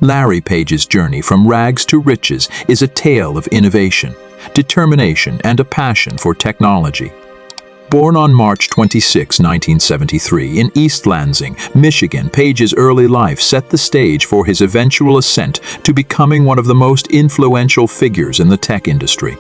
Larry Page's journey from rags to riches is a tale of innovation, determination, and a passion for technology. Born on March 26, 1973, in East Lansing, Michigan, Page's early life set the stage for his eventual ascent to becoming one of the most influential figures in the tech industry.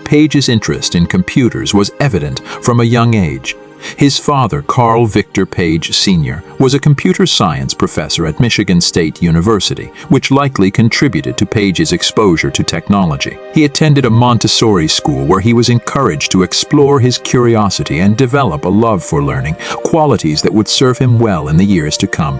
Page's interest in computers was evident from a young age. His father, Carl Victor Page Sr., was a computer science professor at Michigan State University, which likely contributed to Page's exposure to technology. He attended a Montessori school where he was encouraged to explore his curiosity and develop a love for learning, qualities that would serve him well in the years to come.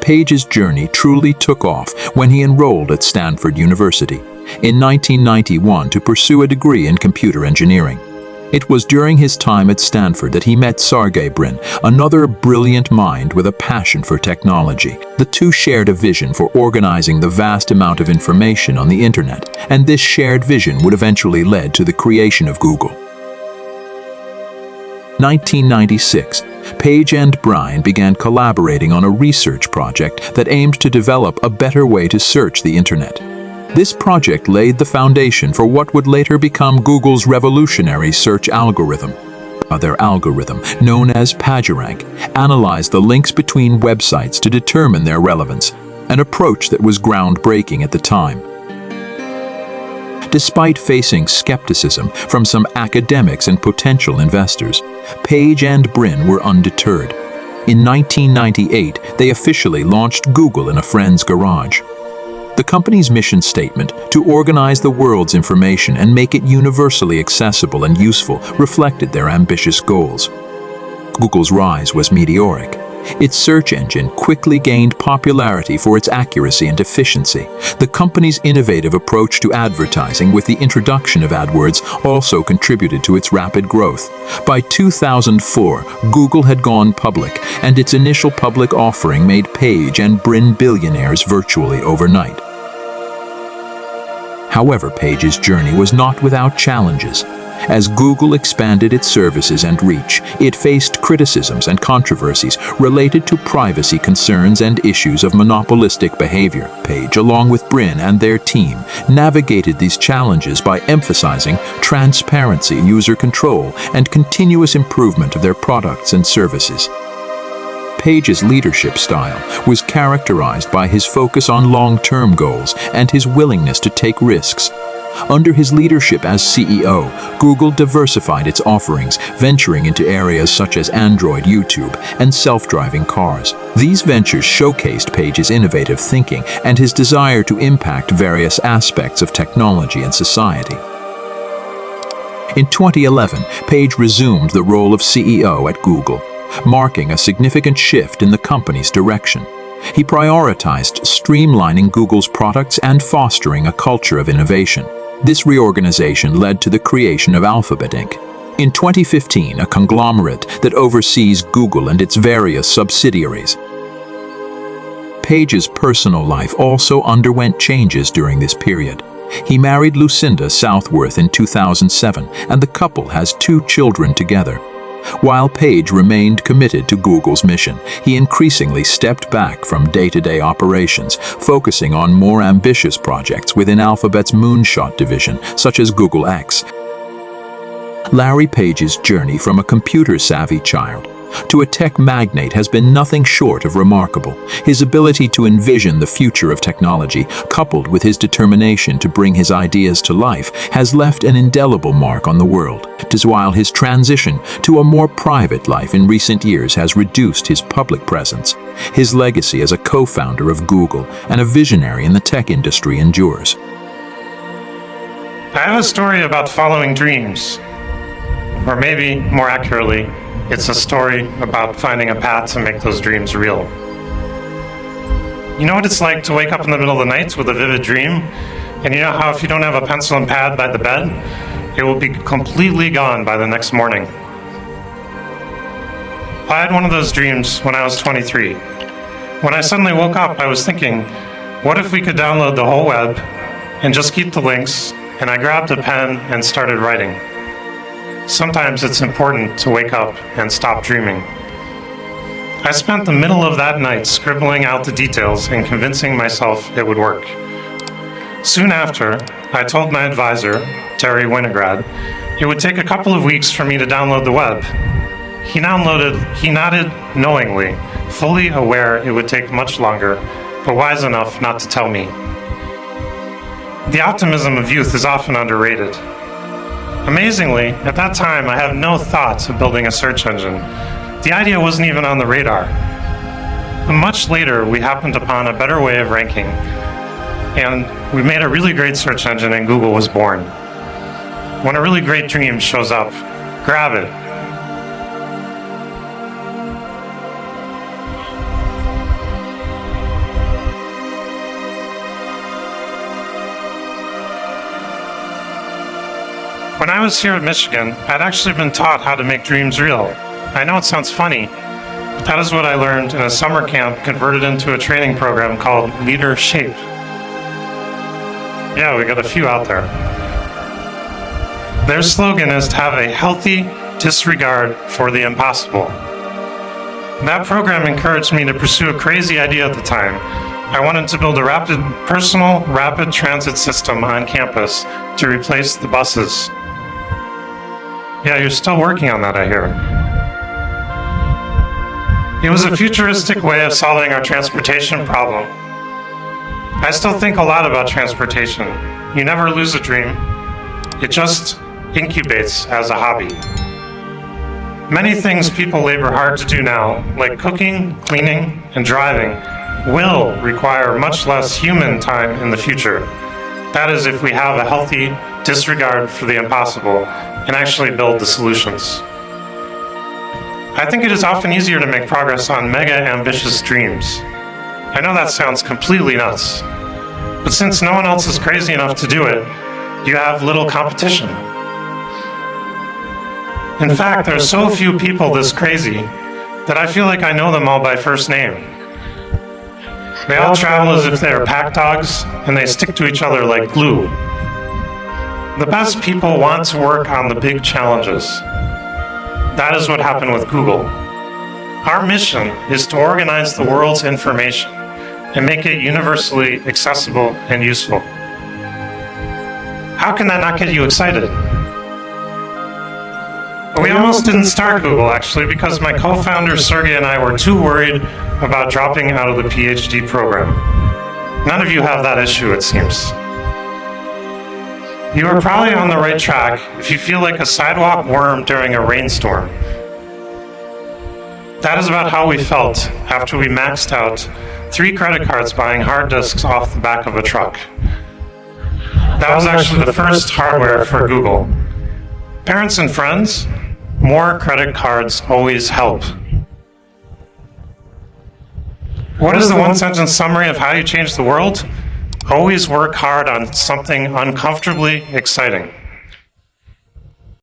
Page's journey truly took off when he enrolled at Stanford University in 1991 to pursue a degree in computer engineering. It was during his time at Stanford that he met Sergey Brin, another brilliant mind with a passion for technology. The two shared a vision for organizing the vast amount of information on the internet, and this shared vision would eventually lead to the creation of Google. 1996, Page and Brin began collaborating on a research project that aimed to develop a better way to search the internet. This project laid the foundation for what would later become Google's revolutionary search algorithm. Their algorithm, known as PageRank, analyzed the links between websites to determine their relevance, an approach that was groundbreaking at the time. Despite facing skepticism from some academics and potential investors, Page and Brin were undeterred. In 1998, they officially launched Google in a friend's garage. The company's mission statement, to organize the world's information and make it universally accessible and useful, reflected their ambitious goals. Google's rise was meteoric. Its search engine quickly gained popularity for its accuracy and efficiency. The company's innovative approach to advertising with the introduction of AdWords also contributed to its rapid growth. By 2004, Google had gone public, and its initial public offering made Page and Brin billionaires virtually overnight. However, Page's journey was not without challenges. As Google expanded its services and reach, it faced criticisms and controversies related to privacy concerns and issues of monopolistic behavior. Page, along with Brin and their team, navigated these challenges by emphasizing transparency, user control, and continuous improvement of their products and services. Page's leadership style was characterized by his focus on long-term goals and his willingness to take risks. Under his leadership as CEO, Google diversified its offerings, venturing into areas such as Android, YouTube, and self-driving cars. These ventures showcased Page's innovative thinking and his desire to impact various aspects of technology and society. In 2011, Page resumed the role of CEO at Google, marking a significant shift in the company's direction. He prioritized streamlining Google's products and fostering a culture of innovation. This reorganization led to the creation of Alphabet Inc. In 2015, a conglomerate that oversees Google and its various subsidiaries. Page's personal life also underwent changes during this period. He married Lucinda Southworth in 2007, and the couple has 2 children together. While Page remained committed to Google's mission, he increasingly stepped back from day-to-day operations, focusing on more ambitious projects within Alphabet's moonshot division, such as Google X. Larry Page's journey from a computer-savvy child to a tech magnate has been nothing short of remarkable. His ability to envision the future of technology, coupled with his determination to bring his ideas to life, has left an indelible mark on the world. While his transition to a more private life in recent years has reduced his public presence, his legacy as a co-founder of Google and a visionary in the tech industry endures. I have a story about following dreams, or maybe, more accurately, it's a story about finding a path to make those dreams real. You know what it's like to wake up in the middle of the night with a vivid dream? And you know how if you don't have a pencil and pad by the bed, it will be completely gone by the next morning. I had one of those dreams when I was 23. When I suddenly woke up, I was thinking, what if we could download the whole web and just keep the links? And I grabbed a pen and started writing. Sometimes it's important to wake up and stop dreaming. I spent the middle of that night scribbling out the details and convincing myself it would work. Soon after, I told my advisor, Terry Winograd, it would take a couple of weeks for me to download the web. He nodded knowingly, fully aware it would take much longer, but wise enough not to tell me. The optimism of youth is often underrated. Amazingly, at that time, I had no thoughts of building a search engine. The idea wasn't even on the radar. But much later, we happened upon a better way of ranking, and we made a really great search engine, and Google was born. When a really great dream shows up, grab it. When I was here at Michigan, I'd actually been taught how to make dreams real. I know it sounds funny, but that is what I learned in a summer camp converted into a training program called Leader Shape. Yeah, we got a few out there. Their slogan is to have a healthy disregard for the impossible. That program encouraged me to pursue a crazy idea at the time. I wanted to build a personal rapid transit system on campus to replace the buses. Yeah, you're still working on that, I hear. It was a futuristic way of solving our transportation problem. I still think a lot about transportation. You never lose a dream. It just incubates as a hobby. Many things people labor hard to do now, like cooking, cleaning, and driving, will require much less human time in the future. That is, if we have a healthy disregard for the impossible and actually build the solutions. I think it is often easier to make progress on mega ambitious dreams. I know that sounds completely nuts, but since no one else is crazy enough to do it, you have little competition. In fact, there are so few people this crazy that I feel like I know them all by first name. They all travel as if they are pack dogs, and they stick to each other like glue. The best people want to work on the big challenges. That is what happened with Google. Our mission is to organize the world's information and make it universally accessible and useful. How can that not get you excited? We almost didn't start Google, actually, because my co-founder Sergey and I were too worried about dropping out of the PhD program. None of you have that issue, it seems. You are probably on the right track if you feel like a sidewalk worm during a rainstorm. That is about how we felt after we maxed out 3 credit cards buying hard disks off the back of a truck. That was actually the first hardware for Google. Parents and friends, more credit cards always help. What is the one-sentence summary of how you change the world? Always work hard on something uncomfortably exciting.